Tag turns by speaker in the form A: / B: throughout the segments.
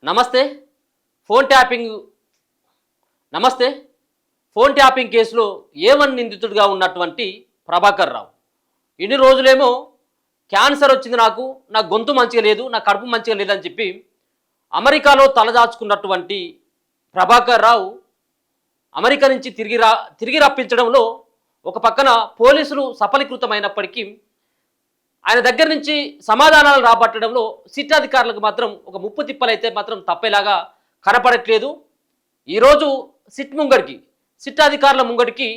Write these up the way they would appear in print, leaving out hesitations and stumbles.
A: నమస్తే phone tapping నమస్తే phone tapping కేసులో ఏవన్ నిందితుడిగా ఉన్నటువంటి ప్రభాకర్ రావు ఇన్ని రోజులేమో క్యాన్సర్ వచ్చింది, నా గొంతు మంచిగా లేదు, నా కడుపు మంచిగా లేదని చెప్పి అమెరికాలో తలదాచుకున్నటువంటి ప్రభాకర్ రావు అమెరికా నుంచి తిరిగి రప్పించడంలో ఒక పక్కన పోలీసులు సఫలీకృతమైనప్పటికీ ఆయన దగ్గర నుంచి సమాధానాలు రాబట్టడంలో సిట్ అధికారులకు మాత్రం ఒక ముప్పు తిప్పలైతే మాత్రం తప్పేలాగా కనపడట్లేదు. ఈరోజు సిట్ అధికారుల ముంగడికి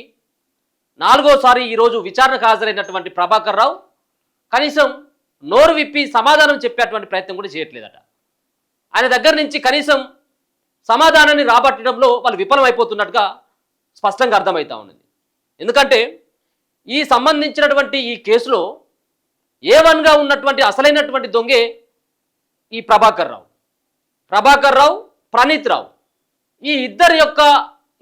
A: నాలుగోసారి ఈరోజు విచారణకు హాజరైనటువంటి ప్రభాకర్ రావు కనీసం నోరు విప్పి సమాధానం చెప్పేటువంటి ప్రయత్నం కూడా చేయట్లేదట. ఆయన దగ్గర నుంచి కనీసం సమాధానాన్ని రాబట్టడంలో వాళ్ళు విఫలమైపోతున్నట్టుగా స్పష్టంగా అర్థమవుతా ఉన్నది. ఎందుకంటే ఈ సంబంధించినటువంటి ఈ కేసులో ఏవన్గా ఉన్నటువంటి అసలైనటువంటి దొంగే ఈ ప్రభాకర్ రావు, ప్రణీత్ రావు. ఈ ఇద్దరి యొక్క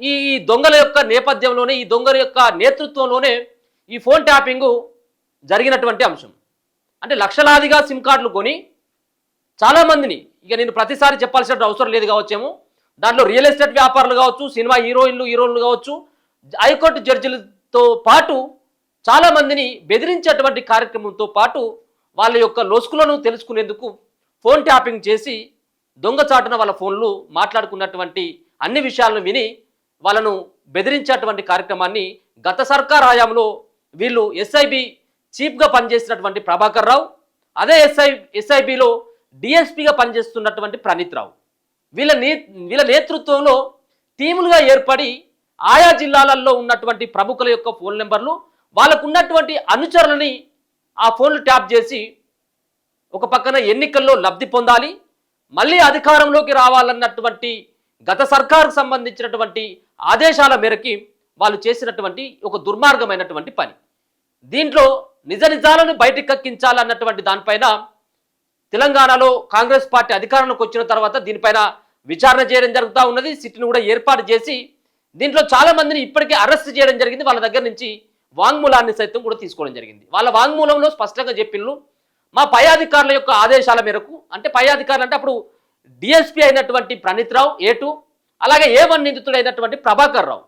A: ఈ దొంగల యొక్క నేపథ్యంలోనే, ఈ దొంగల యొక్క నేతృత్వంలోనే ఈ ఫోన్ ట్యాపింగ్ జరిగినటువంటి అంశం. అంటే లక్షలాదిగా సిమ్ కార్డులు కొని చాలామందిని, ఇక నేను ప్రతిసారి చెప్పాల్సిన అవసరం లేదు కావచ్చేమో, దాంట్లో రియల్ ఎస్టేట్ వ్యాపారులు కావచ్చు, సినిమా హీరోయిన్లు కావచ్చు, హైకోర్టు జడ్జిలతో పాటు చాలామందిని బెదిరించేటువంటి కార్యక్రమంతో పాటు వాళ్ళ యొక్క లొసుకులను తెలుసుకునేందుకు ఫోన్ ట్యాపింగ్ చేసి దొంగచాటున వాళ్ళ ఫోన్లు మాట్లాడుకున్నటువంటి అన్ని విషయాలను విని వాళ్ళను బెదిరించేటువంటి కార్యక్రమాన్ని గత సర్కార్ హయాంలో వీళ్ళు ఎస్ఐబి చీఫ్గా పనిచేసినటువంటి ప్రభాకర్ రావు, అదే ఎస్ఐబిలో డిఎస్పీగా పనిచేస్తున్నటువంటి ప్రణీత్ రావు, వీళ్ళ నేతృత్వంలో టీములుగా ఏర్పడి ఆయా జిల్లాలలో ఉన్నటువంటి ప్రముఖుల యొక్క ఫోన్ నెంబర్లు, వాళ్ళకు ఉన్నటువంటి అనుచరులని ఆ ఫోన్లు ట్యాప్ చేసి ఒక పక్కన ఎన్నికల్లో లబ్ధి పొందాలి, మళ్ళీ అధికారంలోకి రావాలన్నటువంటి గత సర్కారుకు సంబంధించినటువంటి ఆదేశాల మేరకి వాళ్ళు చేసినటువంటి ఒక దుర్మార్గమైనటువంటి పని. దీంట్లో నిజాలను బయటికి కక్కించాలన్నటువంటి దానిపైన తెలంగాణలో కాంగ్రెస్ పార్టీ అధికారంలోకి వచ్చిన తర్వాత దీనిపైన విచారణ చేయడం జరుగుతూ ఉన్నది. సిట్ను కూడా ఏర్పాటు చేసి దీంట్లో చాలామందిని ఇప్పటికే అరెస్ట్ చేయడం జరిగింది. వాళ్ళ దగ్గర నుంచి వాంగ్మూలాన్ని సైతం కూడా తీసుకోవడం జరిగింది. వాళ్ళ వాంగ్మూలంలో స్పష్టంగా చెప్పిళ్ళు, మా పై అధికారుల యొక్క ఆదేశాల మేరకు, అంటే పై అధికారులు అంటే అప్పుడు డిఎస్పీ అయినటువంటి ప్రణీత్ రావు A2, అలాగే A1 నిందితుడు అయినటువంటి ప్రభాకర్ రావు,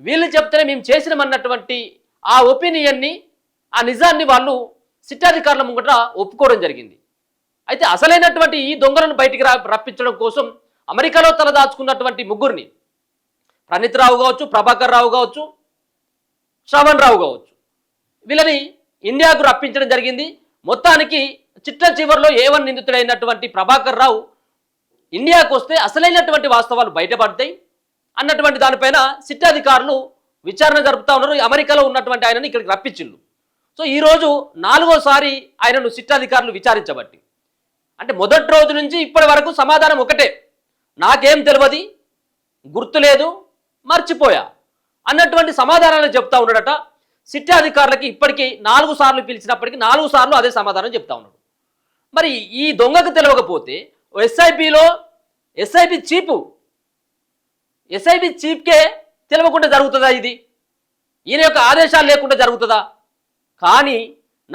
A: వీళ్ళు చెప్తేనే మేము చేసినామన్నటువంటి ఆ ఒపీనియన్ని, ఆ నిజాన్ని వాళ్ళు సిట్ అధికారుల ముంగట ఒప్పుకోవడం జరిగింది. అయితే అసలైనటువంటి ఈ దొంగలను బయటికి రప్పించడం కోసం అమెరికాలో తలదాచుకున్నటువంటి ముగ్గురిని, ప్రణీత్ రావు కావచ్చు, ప్రభాకర్ రావు కావచ్చు, శ్రవణ్ రావు కావచ్చు, వీళ్ళని ఇండియాకు రప్పించడం జరిగింది. మొత్తానికి చిట్ట చివరిలో A1 నిందితుడైనటువంటి ప్రభాకర్ రావు ఇండియాకు వస్తే అసలైనటువంటి వాస్తవాలు బయటపడతాయి అన్నటువంటి దానిపైన సిట్ అధికారులు విచారణ జరుపుతూ ఉన్నారు. అమెరికాలో ఉన్నటువంటి ఆయనను ఇక్కడికి రప్పించిళ్ళు. సో ఈరోజు నాలుగోసారి ఆయనను సిట్ అధికారులు విచారించబట్టి, అంటే మొదటి రోజు నుంచి ఇప్పటి వరకు సమాధానం ఒకటే, నాకేం తెలియదు, గుర్తులేదు, మర్చిపోయా అన్నటువంటి సమాధానాలు చెప్తా ఉన్నాడట. సిట్ అధికారులకి ఇప్పటికీ 4 సార్లు పిలిచినప్పటికీ 4 సార్లు అదే సమాధానం చెప్తా ఉన్నాడు. మరి ఈ దొంగకు తెలియకపోతే ఎస్ఐబి చీఫ్కే తెలియకుండా జరుగుతుందా? ఇది ఈయన యొక్క ఆదేశాలు లేకుండా జరుగుతుందా? కానీ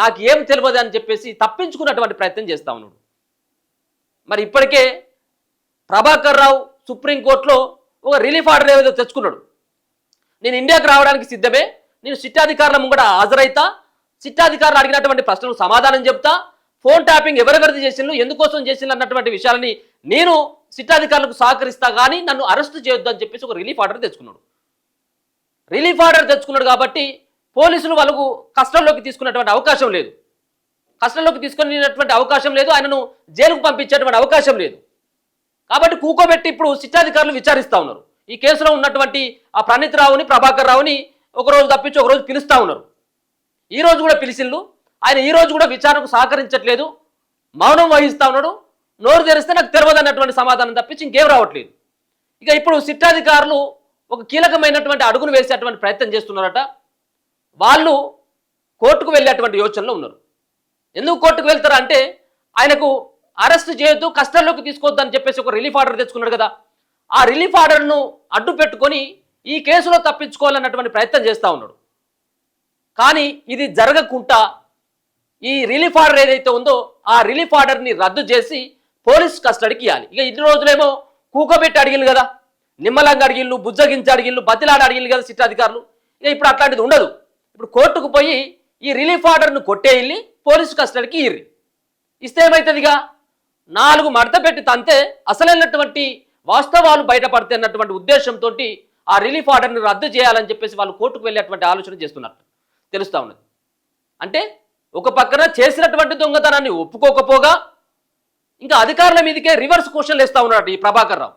A: నాకు ఏం తెలియదు అని చెప్పేసి తప్పించుకున్నటువంటి ప్రయత్నం చేస్తా ఉన్నాడు. మరి ఇప్పటికే ప్రభాకర్ రావు సుప్రీంకోర్టులో ఒక రిలీఫ్ ఆర్డర్ ఏదో తెచ్చుకున్నాడు. నేను ఇండియాకు రావడానికి సిద్ధమే, నేను సిట్ అధికారుల ముంగట హాజరైతా, సిట్ అధికారులు అడిగినటువంటి ప్రశ్నలకు సమాధానం చెప్తా, ఫోన్ ట్యాపింగ్ ఎవరెవరిది చేసిండ్రు, ఎందుకోసం చేసిండ్రు అన్నటువంటి విషయాలని నేను సిట్ అధికారులకు సహకరిస్తా, కానీ నన్ను అరెస్ట్ చేయొద్దు అని చెప్పేసి ఒక రిలీఫ్ ఆర్డర్ తెచ్చుకున్నాడు. కాబట్టి పోలీసులు వాళ్ళకు కస్టడీలోకి తీసుకునేటువంటి అవకాశం లేదు, ఆయనను జైలుకు పంపించేటువంటి అవకాశం లేదు. కాబట్టి కూకోబెట్టి ఇప్పుడు సిట్ అధికారులు విచారిస్తూ ఉన్నారు. ఈ కేసులో ఉన్నటువంటి ఆ ప్రణీత్ రావుని, ప్రభాకర్ రావుని ఒకరోజు తప్పించి ఒకరోజు పిలుస్తూ ఉన్నారు. ఈరోజు కూడా పిలిచిళ్ళు. ఆయన ఈరోజు కూడా విచారణకు సహకరించట్లేదు, మౌనం వహిస్తూ ఉన్నాడు. నోరు తెరిస్తే నాకు తెలియదు అన్నటువంటి సమాధానం తప్పించి ఇంకేం రావట్లేదు. ఇక ఇప్పుడు సిట్ అధికారులు ఒక కీలకమైనటువంటి అడుగును వేసేటువంటి ప్రయత్నం చేస్తున్నారట. వాళ్ళు కోర్టుకు వెళ్ళేటువంటి యోచనలో ఉన్నారు. ఎందుకు కోర్టుకు వెళ్తారా అంటే, ఆయనకు అరెస్ట్ చేయొద్దు, కస్టడీలోకి తీసుకోవద్దు అని చెప్పేసి ఒక రిలీఫ్ ఆర్డర్ తెచ్చుకున్నాడు కదా, ఆ రిలీఫ్ ఆర్డర్ను అడ్డు పెట్టుకొని ఈ కేసులో తప్పించుకోవాలన్నటువంటి ప్రయత్నం చేస్తూ ఉన్నాడు. కానీ ఇది జరగకుండా ఈ రిలీఫ్ ఆర్డర్ ఏదైతే ఉందో ఆ రిలీఫ్ ఆర్డర్ని రద్దు చేసి పోలీస్ కస్టడీకి ఇవ్వాలి. ఇక ఇన్ని రోజులేమో కూకబెట్టి అడిగిల్లు కదా, నిమ్మలంగా అడిగిల్లు, బుజ్జగించి అడిగిల్లు, బతిలాడి అడిగిల్లు కదా సిట్ అధికారులు. ఇక ఇప్పుడు అట్లాంటిది ఉండదు. ఇప్పుడు కోర్టుకు పోయి ఈ రిలీఫ్ ఆర్డర్ను కొట్టేయిల్లి పోలీసు కస్టడీకి ఇర్రి. ఇస్తే ఏమవుతుందిగా 4 మడత పెట్టి తంతే అసలైనటువంటి వాస్తవాలు బయటపడితే అన్నటువంటి ఉద్దేశంతో ఆ రిలీఫ్ ఆర్డర్ని రద్దు చేయాలని చెప్పేసి వాళ్ళు కోర్టుకు వెళ్ళేటువంటి ఆలోచన చేస్తున్నట్టు తెలుస్తూ ఉన్నది. అంటే ఒక పక్కన చేసినటువంటి దొంగతనాన్ని ఒప్పుకోకపోగా ఇంకా అధికారుల మీదకే రివర్స్ క్వశ్చన్లు వేస్తూ ఉన్నాడు ఈ ప్రభాకర్ రావు.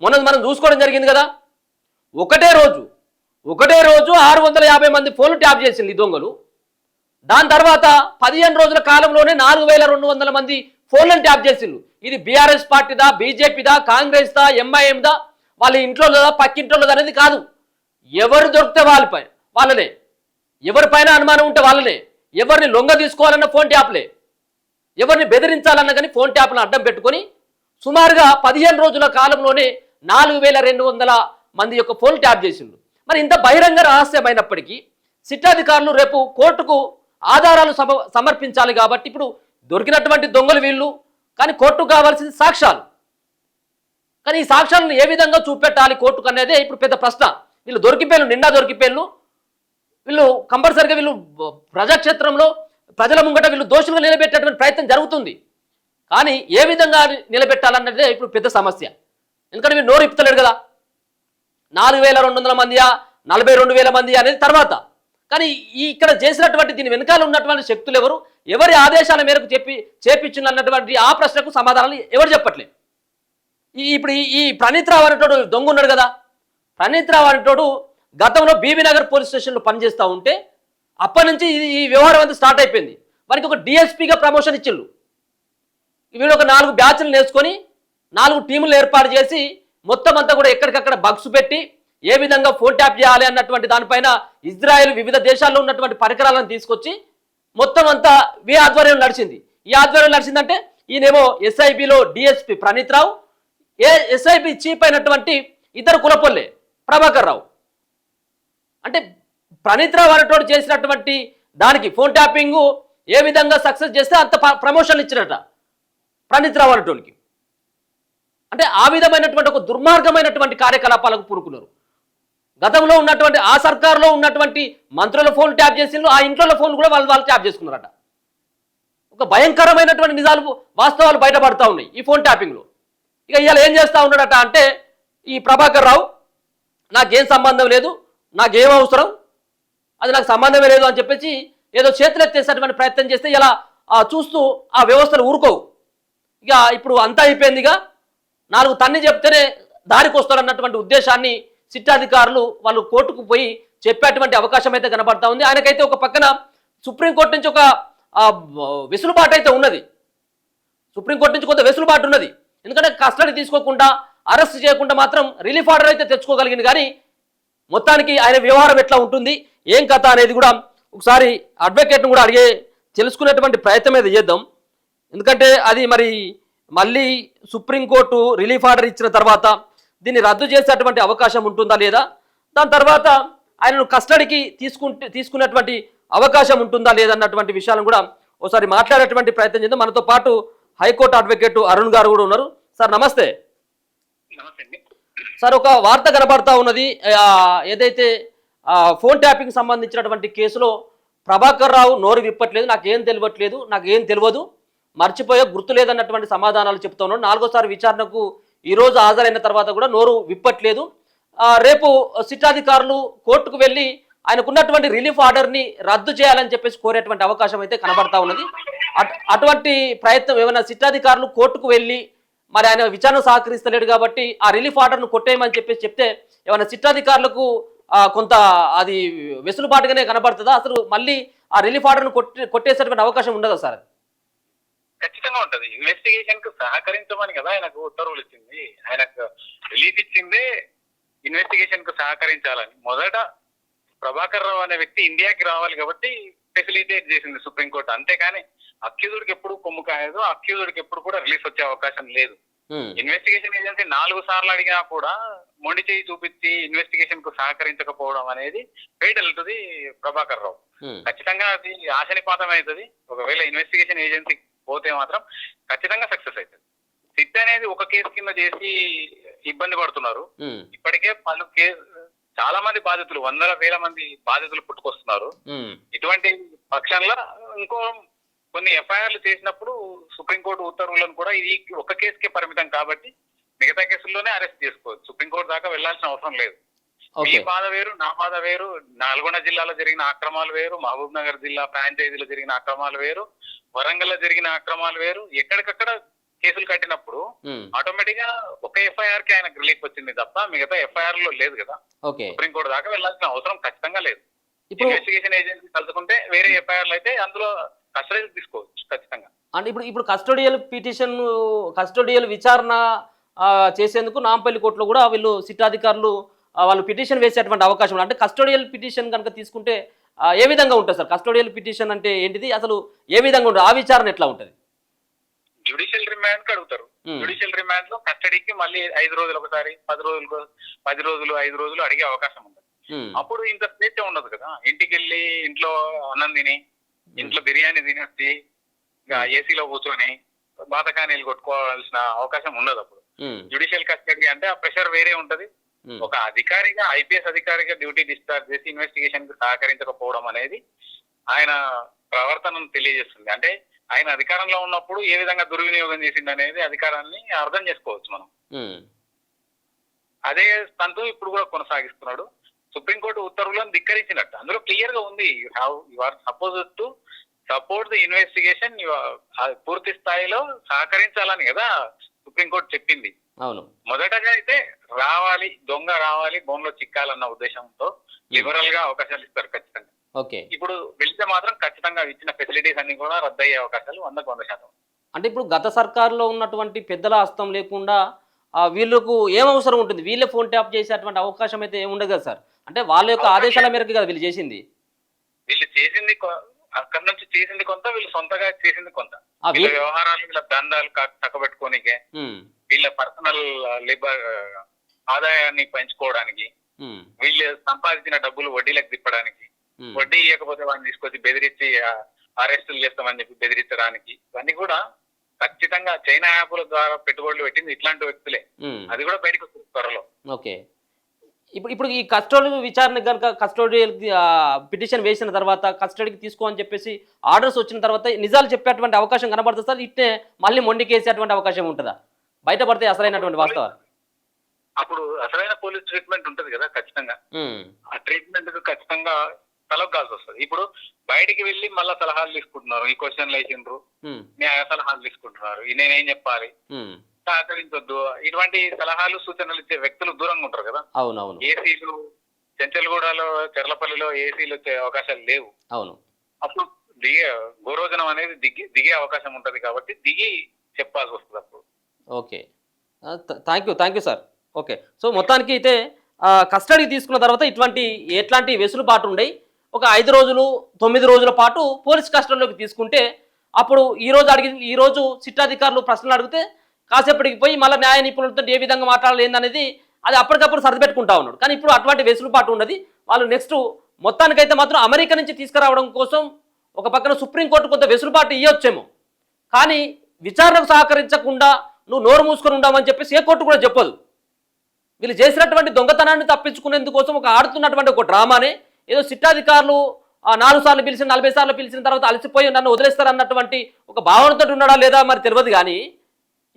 A: మొన్న మనం చూసుకోవడం జరిగింది కదా, ఒకటే రోజు 650 మంది ఫోన్లు ట్యాప్ చేసింది ఈ దొంగలు. దాని తర్వాత 15 రోజుల కాలంలోనే 4200 మంది ఫోన్లను ట్యాప్ చేసిండ్రు. ఇది బీఆర్ఎస్ పార్టీదా, బీజేపీదా, కాంగ్రెస్దా, ఎంఐఎందా, వాళ్ళ ఇంట్లోదా, పక్కింట్లోదా అనేది కాదు. ఎవరు దొరికితే వాళ్ళనే, ఎవరిపైన అనుమానం ఉంటే వాళ్ళనే, ఎవరిని లొంగ తీసుకోవాలన్న ఫోన్ ట్యాప్లే, ఎవరిని బెదిరించాలన్న కానీ ఫోన్ ట్యాప్లను అడ్డం పెట్టుకొని సుమారుగా 15 రోజుల కాలంలోనే 4200 మంది యొక్క ఫోన్ ట్యాప్ చేసిండ్రు. మరి ఇంత బహిరంగ రహస్యమైనప్పటికీ సిట్ అధికారులు రేపు కోర్టుకు ఆధారాలు సమర్పించాలి. కాబట్టి ఇప్పుడు దొరికినటువంటి దొంగలు వీళ్ళు, కానీ కోర్టుకు కావాల్సింది సాక్ష్యాలు. కానీ ఈ సాక్ష్యాలను ఏ విధంగా చూపెట్టాలి కోర్టుకు అనేదే ఇప్పుడు పెద్ద ప్రశ్న. వీళ్ళు నిండా దొరికిపోయిళ్ళు, వీళ్ళు కంపల్సరిగా వీళ్ళు ప్రజాక్షేత్రంలో ప్రజల ముంగట వీళ్ళు దోషులుగా నిలబెట్టేటువంటి ప్రయత్నం జరుగుతుంది. కానీ ఏ విధంగా నిలబెట్టాలన్నదే ఇప్పుడు పెద్ద సమస్య. ఎందుకంటే వీళ్ళు నోరు ఇప్పుతలేడు కదా, 4200 మందియా 42,000 మంది అనేది తర్వాత. కానీ ఇక్కడ చేసినటువంటి దీని వెనకాల ఉన్నటువంటి శక్తులు ఎవరి ఆదేశాల మేరకు చేపించినటువంటి ఆ ప్రశ్నకు సమాధానాలు ఎవరు చెప్పట్లేదు. ఇప్పుడు ఈ ప్రణీత్ రావు అనేటోడు దొంగ ఉన్నాడు కదా, ప్రణీత్ రావు అనేటోడు గతంలో బీబీనగర్ పోలీస్ స్టేషన్లో పనిచేస్తూ ఉంటే అప్పటి నుంచి ఈ వ్యవహారం అంతా స్టార్ట్ అయిపోయింది. వారికి ఒక డిఎస్పీగా ప్రమోషన్ ఇచ్చిళ్ళు. వీళ్ళు ఒక 4 బ్యాచ్లు నేర్చుకొని 4 టీములు ఏర్పాటు చేసి మొత్తం అంతా కూడా ఎక్కడికక్కడ బగ్స్ పెట్టి ఏ విధంగా ఫోన్ ట్యాప్ చేయాలి అన్నటువంటి దానిపైన ఇజ్రాయెల్ వివిధ దేశాల్లో ఉన్నటువంటి పరికరాలను తీసుకొచ్చి మొత్తం అంతా ఆధ్వర్యం నడిచింది. ఈ ఆధ్వర్యం నడిచిందంటే ఈయనేమో ఎస్ఐబిలో డిఎస్పీ ప్రణీత్ రావు, ఎస్ఐబి చీఫ్ అయినటువంటి ఇద్దరు కులపొల్లే ప్రభాకర్ రావు. అంటే ప్రణీత్ రావు అనేటోడు చేసినటువంటి దానికి ఫోన్ ట్యాపింగ్ ఏ విధంగా సక్సెస్ చేస్తే అంత ప్రమోషన్లు ఇచ్చినట ప్రణీత్ రావు అనేటోనికి. అంటే ఆ విధమైనటువంటి ఒక దుర్మార్గమైనటువంటి కార్యకలాపాలకు పూనుకున్నారు. గతంలో ఉన్నటువంటి ఆ సర్కారులో ఉన్నటువంటి మంత్రుల ఫోన్ ట్యాప్ చేసిండ్రు, ఆ ఇంట్లో ఫోన్ కూడా వాళ్ళు ట్యాప్ చేసుకున్నారట. ఒక భయంకరమైనటువంటి నిజాలు వాస్తవాలు బయటపడతా ఉన్నాయి ఈ ఫోన్ ట్యాపింగ్లో. ఇక ఇవాళ ఏం చేస్తూ ఉన్నాడట అంటే ఈ ప్రభాకర్ రావు, నాకేం సంబంధం లేదు, నాకేం అవసరం, అది నాకు సంబంధమే లేదు అని చెప్పేసి ఏదో చేతులెత్తేసేటువంటి ప్రయత్నం చేస్తే ఇలా చూస్తూ ఆ వ్యవస్థలు ఊరుకోవు. ఇక ఇప్పుడు అంతా అయిపోయిందిగా, 4 తన్ని చెప్తేనే దారికి వస్తారన్నటువంటి ఉద్దేశాన్ని సిట్ అధికారులు వాళ్ళు కోర్టుకు పోయి చెప్పేటువంటి అవకాశం అయితే కనబడతా ఉంది. ఆయనకైతే ఒక పక్కన సుప్రీంకోర్టు నుంచి ఒక వెసులుబాటు అయితే ఉన్నది, సుప్రీంకోర్టు నుంచి కొంత వెసులుబాటు ఉన్నది. ఎందుకంటే కస్టడీ తీసుకోకుండా అరెస్ట్ చేయకుండా మాత్రం రిలీఫ్ ఆర్డర్ అయితే తెచ్చుకోగలిగింది. కానీ మొత్తానికి ఆయన వ్యవహారం ఎట్లా ఉంటుంది, ఏం కథ అనేది కూడా ఒకసారి అడ్వకేట్ను కూడా అడిగే తెలుసుకునేటువంటి ప్రయత్నం అయితే చేద్దాం. ఎందుకంటే అది మరి మళ్ళీ సుప్రీంకోర్టు రిలీఫ్ ఆర్డర్ ఇచ్చిన తర్వాత దీన్ని రద్దు చేసేటువంటి అవకాశం ఉంటుందా లేదా, దాని తర్వాత ఆయనను కస్టడీకి తీసుకునేటువంటి అవకాశం ఉంటుందా లేదన్నటువంటి విషయాలను కూడా ఒకసారి మాట్లాడేటువంటి ప్రయత్నం చేద్దాం. మనతో పాటు హైకోర్టు అడ్వకేట్ అరుణ్ గారు కూడా ఉన్నారు. సార్ నమస్తే. సార్, ఒక వార్త కనబడతా ఉన్నది, ఏదైతే ఫోన్ ట్యాపింగ్ సంబంధించినటువంటి కేసులో ప్రభాకర్ రావు నోరు విప్పట్లేదు, నాకేం తెలియదు, మర్చిపోయే గుర్తు లేదన్నటువంటి సమాధానాలు చెప్తా ఉన్నాడు. 4వ విచారణకు ఈరోజు హాజరైన తర్వాత కూడా నోరు విప్పట్లేదు. రేపు సిట్ అధికారులు కోర్టుకు వెళ్ళి ఆయనకున్నటువంటి రిలీఫ్ ఆర్డర్ని రద్దు చేయాలని చెప్పేసి కోరేటువంటి అవకాశం అయితే కనబడతా ఉన్నది. అటువంటి ప్రయత్నం ఏమైనా సిట్ అధికారులు కోర్టుకు వెళ్ళి మరి ఆయన విచారణ సహకరిస్తలేడు కాబట్టి ఆ రిలీఫ్ ఆర్డర్ను కొట్టేయమని చెప్పేసి చెప్తే ఏమైనా సిట్ అధికారులకు కొంత అది వెసులుబాటుగానే కనబడుతుందా? అసలు మళ్ళీ ఆ రిలీఫ్ ఆర్డర్ను కొట్టేసేటువంటి అవకాశం ఉండదా సార్?
B: ఖచ్చితంగా ఉంటది. ఇన్వెస్టిగేషన్ కు సహకరించమని కదా ఆయనకు ఉత్తర్వులు ఇచ్చింది. ఆయనకు రిలీఫ్ ఇచ్చిందే ఇన్వెస్టిగేషన్ కు సహకరించాలని. మొదట ప్రభాకర్ రావు అనే వ్యక్తి ఇండియాకి రావాలి కాబట్టి ఫెసిలిటేట్ చేసింది సుప్రీంకోర్టు. అంతేకాని అక్యూజుడికి ఎప్పుడు కొమ్ము కాయదు, అక్యూజుడికి ఎప్పుడు కూడా రిలీఫ్ వచ్చే అవకాశం లేదు. ఇన్వెస్టిగేషన్ ఏజెన్సీ 4 సార్లు అడిగినా కూడా మొండి చేయి చూపించి ఇన్వెస్టిగేషన్ కు సహకరించకపోవడం అనేది fatal to the Prabhakar Rao. ఖచ్చితంగా అది ఆశనిపాతం అవుతుంది. ఒకవేళ ఇన్వెస్టిగేషన్ ఏజెన్సీ పోతే మాత్రం ఖచ్చితంగా సక్సెస్ అవుతుంది. సిట్ అనేది ఒక కేసు కింద చేసి ఇబ్బంది పడుతున్నారు. ఇప్పటికే చాలా మంది బాధితులు, వందల వేల మంది బాధితులు పుట్టుకొస్తున్నారు. ఇటువంటి పక్షంలో ఇంకో కొన్ని ఎఫ్ఐఆర్లు చేసినప్పుడు సుప్రీంకోర్టు ఉత్తర్వులను కూడా ఇది ఒక కేసుకే పరిమితం కాబట్టి మిగతా కేసుల్లోనే అరెస్ట్ చేసుకోవచ్చు. సుప్రీంకోర్టు దాకా వెళ్లాల్సిన అవసరం లేదు. మీ బాధ వేరు, నా బాధ వేరు. నల్గొండ జిల్లాలో జరిగిన అక్రమాలు వేరు, మహబూబ్ నగర్ జిల్లా ఫ్రాంచైజీలో జరిగిన అక్రమాలు వేరు, వరంగల్ లో జరిగిన అక్రమాలు వేరు. ఎక్కడికక్కడ కేసులు కట్టినప్పుడు ఆటోమేటిక్ గా ఒక ఎఫ్ఐఆర్ కి ఆయనకు రిలీఫ్ వచ్చింది తప్ప మిగతా ఎఫ్ఐఆర్ లో లేదు కదా. సుప్రీంకోర్టు దాకా వెళ్లాల్సిన అవసరం ఖచ్చితంగా లేదు. ఇన్వెస్టిగేషన్ ఏజెన్సీ కలుసుకుంటే వేరే ఎఫ్ఐఆర్లు అయితే అందులో కస్టడీ తీసుకోవచ్చు ఖచ్చితంగా.
A: అంటే ఇప్పుడు కస్టోడియల్ విచారణ చేసేందుకు నాంపల్లి కోర్టులో కూడా వీళ్ళు సిట్ అధికారులు వాళ్ళు పిటిషన్ వేసేటువంటి అవకాశం. అంటే కస్టోడియల్ పిటిషన్ కనుక తీసుకుంటే ఏ విధంగా ఉంటుంది సార్? కస్టోడియల్ పిటిషన్ అంటే ఏంటిది, అసలు ఏ విధంగా ఉంటుంది, ఆ విచారణ ఎట్లా ఉంటుంది?
B: జ్యుడిషియల్ రిమాండ్ కి అడుగుతారు. జ్యుడిషియల్ రిమాండ్ లో కస్టడీకి మళ్ళీ 5 రోజులు ఒకసారి, 10 రోజులు 5 రోజులు అడిగే అవకాశం ఉంటుంది. అప్పుడు ఇంత స్వేచ్ఛ ఉండదు కదా. ఇంటికి వెళ్ళి ఇంట్లో అన్నం తిని, ఇంట్లో బిర్యానీ తినేసి ఏసీలో కూర్చొని బాతకానీలు కొట్టుకోవాల్సిన అవకాశం ఉండదు. అప్పుడు జ్యుడిషియల్ కస్టడీ అంటే ఆ ప్రెషర్ వేరే ఉంటది. ఒక అధికారిగా, ఐపీఎస్ అధికారిగా డ్యూటీ డిశ్చార్జ్ చేసి ఇన్వెస్టిగేషన్ కు సహకరించకపోవడం అనేది ఆయన ప్రవర్తనను తెలియజేస్తుంది. అంటే ఆయన అధికారంలో ఉన్నప్పుడు ఏ విధంగా దుర్వినియోగం చేసింది అనేది అధికారాన్ని అర్థం చేసుకోవచ్చు మనం. అదే స్టంట్ ఇప్పుడు కూడా కొనసాగిస్తున్నాడు. సుప్రీంకోర్టు ఉత్తర్వులను ధిక్కరించినట్టు అందులో క్లియర్ గా ఉంది. You are suppose to support the investigation, పూర్తి స్థాయిలో సహకరించాలని కదా సుప్రీంకోర్టు చెప్పింది.
A: అవును,
B: మొదటగా అయితే రావాలి, దొంగ రావాలి, బోన్లో చిక్కాలన్న ఉద్దేశంతో లిబరల్ గా అవకాశాలు ఇస్తారు ఖచ్చితంగా. ఇప్పుడు వెళ్తే మాత్రం ఖచ్చితంగా ఇచ్చిన ఫెసిలిటీస్ అన్ని కూడా రద్దయ్యే అవకాశాలు 100%.
A: అంటే ఇప్పుడు గత సర్కారులో ఉన్నటువంటి పెద్దల హస్తం లేకుండా వీళ్ళకు ఏం అవసరం ఉంటుంది? వీళ్ళే ఫోన్ ట్యాప్ చేసేటువంటి అవకాశం అయితే ఏముండదు కదా సార్. అంటే వాళ్ళ యొక్క ఆదేశాల మేరకు కదా వీళ్ళు చేసింది.
B: వీళ్ళు చేసింది అక్కడి నుంచి చేసింది కొంత, వీళ్ళు సొంతగా చేసింది కొంత. వీళ్ళ వ్యవహారాలు, వీళ్ళ దందాలు చక్కబెట్టుకోనికే, వీళ్ళ పర్సనల్ లేబర్ ఆదాయాన్ని పెంచుకోవడానికి, వీళ్ళు సంపాదించిన డబ్బులు వడ్డీలకు తిప్పడానికి, వడ్డీ ఇవ్వకపోతే వాడిని తీసుకొచ్చి బెదిరించి అరెస్టులు చేస్తామని చెప్పి బెదిరించడానికి, ఇవన్నీ కూడా ఖచ్చితంగా చైనా యాప్ల ద్వారా పెట్టుబడులు పెట్టింది ఇట్లాంటి వ్యక్తులే. అది కూడా బయటకు వస్తుంది త్వరలో.
A: ఓకే, ఇప్పుడు ఈ కస్టోడియల్ విచారణ కనుక కస్టోడియల్ పిటిషన్ వేసిన తర్వాత కస్టడీకి తీసుకోని చెప్పేసి ఆర్డర్స్ వచ్చిన తర్వాత నిజాలు చెప్పేటువంటి అవకాశం కనబడుతుంది సార్. ఇట్టే మళ్ళీ మొండికేసేటువంటి అవకాశం ఉంటుందా? బయటపడితే అసలైనటువంటి వాస్తవాలు
B: అప్పుడు అసలైన పోలీస్ ట్రీట్మెంట్ ఉంటది కదా ఖచ్చితంగా. ఆ ట్రీట్మెంట్ ఖచ్చితంగా తలొగ్గాల్సి వస్తుంది. ఇప్పుడు బయటికి వెళ్ళి మళ్ళా సలహాలు తీసుకుంటున్నారు, ఈ క్వశ్చన్లు వేసిండ్రు, న్యాయ సలహాలు తీసుకుంటున్నారు, నేనేం చెప్పాలి, సహకరించొద్దు, ఇటువంటి సలహాలు సూచనలు ఇచ్చే వ్యక్తులు దూరంగా ఉంటారు కదా.
A: అవునవును,
B: ఏసీలు చెంచల్గూడలో, చెర్లపల్లిలో ఏసీలు వచ్చే అవకాశాలు లేవు.
A: అవును,
B: అప్పుడు గోరోజనం అనేది దిగే అవకాశం ఉంటది కాబట్టి దిగి చెప్పాల్సి వస్తుంది అప్పుడు.
A: Okay, thank you sir. Okay, so మొత్తానికి అయితే కస్టడీ తీసుకున్న తర్వాత ఎట్లాంటి వెసులుబాటు ఉండయి. ఒక 5 రోజులు 9 రోజుల పాటు పోలీస్ కస్టడీలోకి తీసుకుంటే అప్పుడు ఈ రోజు సిట్ అధికారులు ప్రశ్నలు అడిగితే కాసేపటికి పోయి మళ్ళీ న్యాయ నిపుణులతో ఏ విధంగా మాట్లాడలేదు అనేది అది అప్పటికప్పుడు సరిపెట్టుకుంటా ఉన్నాడు. కానీ ఇప్పుడు అటువంటి వెసులుబాటు ఉన్నది. వాళ్ళు నెక్స్ట్ మొత్తానికైతే మాత్రం అమెరికా నుంచి తీసుకురావడం కోసం ఒక పక్కన సుప్రీంకోర్టు కొంత వెసులుబాటు ఇవ్వచ్చేమో, కానీ విచారణకు సహకరించకుండా నువ్వు నోరు మూసుకొని ఉండమని చెప్పేసి ఏ కోర్టు కూడా చెప్పదు. వీళ్ళు చేసినటువంటి దొంగతనాన్ని తప్పించుకునేందుకోసం ఆడుతున్నటువంటి ఒక డ్రామానే ఏదో సిట్టాధికారులు 4 సార్లు పిలిచిన 40 సార్లు పిలిచిన తర్వాత అలసిపోయి నన్ను వదిలేస్తారన్నటువంటి ఒక భావనతో ఉన్నాడా లేదా మరి తెలియదు. కానీ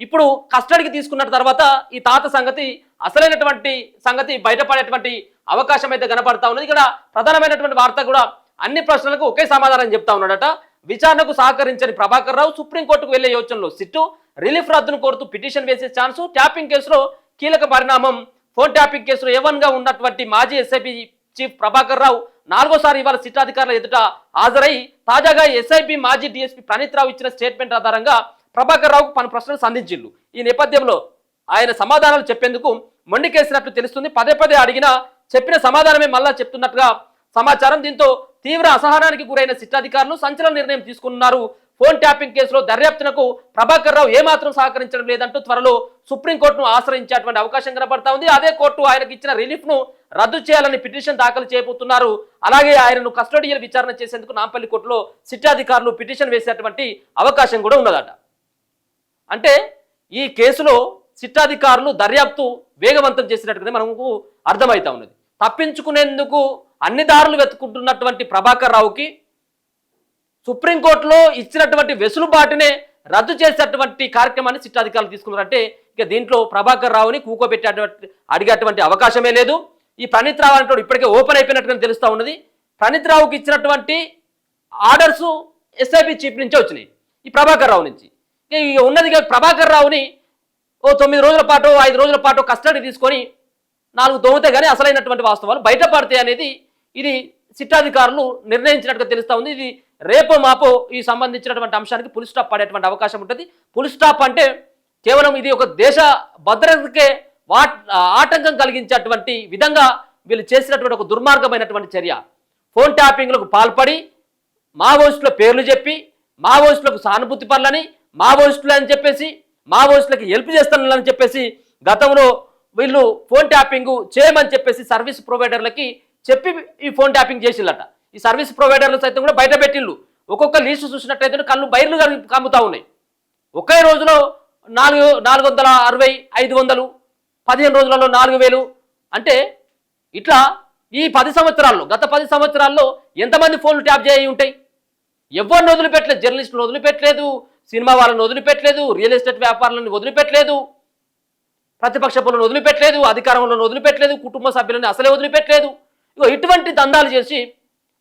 A: ఇప్పుడు కస్టడీకి తీసుకున్న తర్వాత ఈ తాత సంగతి, అసలైనటువంటి సంగతి బయటపడేటువంటి అవకాశం అయితే కనపడతా ఉన్నది. ఇక్కడ ప్రధానమైనటువంటి వార్త కూడా అన్ని ప్రశ్నలకు ఒకే సమాధానం చెప్తా ఉన్నాడట. విచారణకు సహకరించని ప్రభాకర్ రావు సుప్రీంకోర్టుకు వెళ్లే యోచనలో సిట్టు, రిలీఫ్ రద్దును కోరుతూ పిటిషన్ వేసే ఛాన్సు, ట్యాపింగ్ కేసులో కీలక పరిణామం. ఫోన్ ట్యాపింగ్ కేసులో A1గా ఉన్నటువంటి మాజీ ఎస్ఐపి చీఫ్ ప్రభాకర్ రావు 4వ సారి ఇవాళ సిట్ అధికారుల ఎదుట హాజరై తాజాగా ఎస్ఐపి మాజీ డిఎస్పీ ప్రణీత్ రావు ఇచ్చిన స్టేట్మెంట్ ఆధారంగా ప్రభాకర్ రావుకు పలు ప్రశ్నలు సంధించిండు. ఈ నేపథ్యంలో ఆయన సమాధానాలు చెప్పేందుకు మొండికేసినట్లు తెలుస్తుంది. పదే అడిగినా చెప్పిన సమాధానమే మళ్ళా చెప్తున్నట్టుగా సమాచారం. దీంతో తీవ్ర అసహనానికి గురైన సిట్ అధికారులు సంచలన నిర్ణయం తీసుకున్నారు. ఫోన్ ట్యాపింగ్ కేసులో దర్యాప్తునకు ప్రభాకర్ రావు ఏమాత్రం సహకరించడం లేదంటూ త్వరలో సుప్రీంకోర్టును ఆశ్రయించేటువంటి అవకాశం కనబడతా ఉంది. అదే కోర్టు ఆయనకు ఇచ్చిన రిలీఫ్ను రద్దు చేయాలని పిటిషన్ దాఖలు చేయబోతున్నారు. అలాగే ఆయనను కస్టోడియల్ విచారణ చేసేందుకు నాంపల్లి కోర్టులో సిట్ అధికారులు పిటిషన్ వేసేటువంటి అవకాశం కూడా ఉన్నదట. అంటే ఈ కేసులో సిట్ అధికారులు దర్యాప్తు వేగవంతం చేసినట్టుగానే మనకు అర్థమవుతా ఉన్నది. తప్పించుకునేందుకు అన్ని దారులు వెతుకుంటున్నటువంటి ప్రభాకర్ రావుకి సుప్రీంకోర్టులో ఇచ్చినటువంటి వెసులుబాటునే రద్దు చేసేటువంటి కార్యక్రమాన్ని సిట్ అధికారులు తీసుకున్నారంటే ఇక దీంట్లో ప్రభాకర్ రావుని కూకోబెట్టేటువంటి అడిగేటువంటి అవకాశమే లేదు. ఈ ప్రణీత్ రావు అంటే ఇప్పటికే ఓపెన్ అయిపోయినట్టుగా తెలుస్తూ ఉన్నది. ప్రణీత్ రావుకి ఇచ్చినటువంటి ఆర్డర్స్ ఎస్ఐబి చీఫ్ నుంచే వచ్చినాయి, ఈ ప్రభాకర్ రావు నుంచి. ఇక ఉన్నది ప్రభాకర్ రావుని ఓ 9 రోజుల పాటు 5 రోజుల పాటు కస్టడీ తీసుకొని 4 దొంగతే కానీ అసలైనటువంటి వాస్తవాలు బయటపడతాయి అనేది ఇది సిట్ అధికారులు నిర్ణయించినట్టుగా తెలుస్తూ ఉంది. ఇది రేపో మాపో ఈ సంబంధించినటువంటి అంశానికి పుల్ స్టాప్ పడేటువంటి అవకాశం ఉంటుంది. పుల్ స్టాప్ అంటే కేవలం ఇది ఒక దేశ భద్రతకే ఆటంకం కలిగించేటువంటి విధంగా వీళ్ళు చేసినటువంటి ఒక దుర్మార్గమైనటువంటి చర్య. ఫోన్ ట్యాపింగ్లకు పాల్పడి మావోయిస్టుల పేర్లు చెప్పి మావోయిస్టులకు సానుభూతి పనులని మావోయిస్టులు అని చెప్పేసి మావోయిస్టులకి హెల్ప్ చేస్తానని చెప్పేసి గతంలో వీళ్ళు ఫోన్ ట్యాపింగ్ చేయమని చెప్పేసి సర్వీస్ ప్రొవైడర్లకి చెప్పి ఈ ఫోన్ ట్యాపింగ్ చేసిల్లట. ఈ సర్వీస్ ప్రొవైడర్లు సైతం కూడా బయట పెట్టిళ్ళు. ఒక్కొక్క లీస్టు చూసినట్టయితే కళ్ళు బయర్లు కమ్ముతా ఉన్నాయి. ఒకే రోజులో 460, 500, 15 రోజులలో 4000 అంటే ఇట్లా ఈ 10 సంవత్సరాల్లో గత 10 సంవత్సరాల్లో ఎంతమంది ఫోన్లు ట్యాప్ చేయి ఉంటాయి? ఎవరిని వదిలిపెట్టలేదు, జర్నలిస్టులను వదిలిపెట్టలేదు, సినిమా వాళ్ళని వదిలిపెట్టలేదు, రియల్ ఎస్టేట్ వ్యాపారులను వదిలిపెట్టలేదు, ప్రతిపక్ష పనులను వదిలిపెట్టలేదు, అధికారంలో వదిలిపెట్టలేదు, కుటుంబ సభ్యులను అసలే వదిలిపెట్టలేదు. ఇగో ఇటువంటి దందాలు చేసి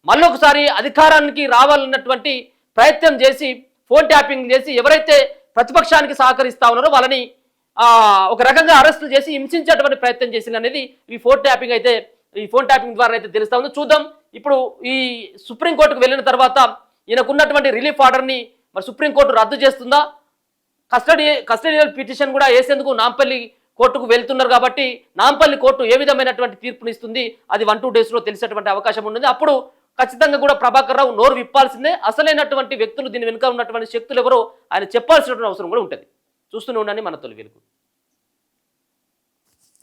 A: మళ్ళొకసారి అధికారానికి రావాలన్నటువంటి ప్రయత్నం చేసి ఫోన్ ట్యాపింగ్ చేసి ఎవరైతే ప్రతిపక్షానికి సహకరిస్తా ఉన్నారో వాళ్ళని ఒక రకంగా అరెస్టులు చేసి హింసించేటువంటి ప్రయత్నం చేసింది అనేది ఈ ఫోన్ ట్యాపింగ్ ద్వారా అయితే తెలుస్తా ఉంది. చూద్దాం ఇప్పుడు ఈ సుప్రీంకోర్టుకు వెళ్ళిన తర్వాత ఈయనకున్నటువంటి రిలీఫ్ ఆర్డర్ని మరి సుప్రీంకోర్టు రద్దు చేస్తుందా? కస్టడియల్ పిటిషన్ కూడా వేసేందుకు నాంపల్లి కోర్టుకు వెళ్తున్నారు కాబట్టి నాంపల్లి కోర్టు ఏ విధమైనటువంటి తీర్పునిస్తుంది అది 1-2 డేస్లో తెలిసేటువంటి అవకాశం ఉంటుంది. అప్పుడు ఖచ్చితంగా కూడా ప్రభాకర్ రావు నోరు విప్పాల్సిందే. అసలైనటువంటి వ్యక్తులు దీని వెనుక ఉన్నటువంటి శక్తులు ఎవరో ఆయన చెప్పాల్సినటువంటి అవసరం కూడా ఉంటుంది. చూస్తూనే ఉండండి మన తొలి వెలుగు.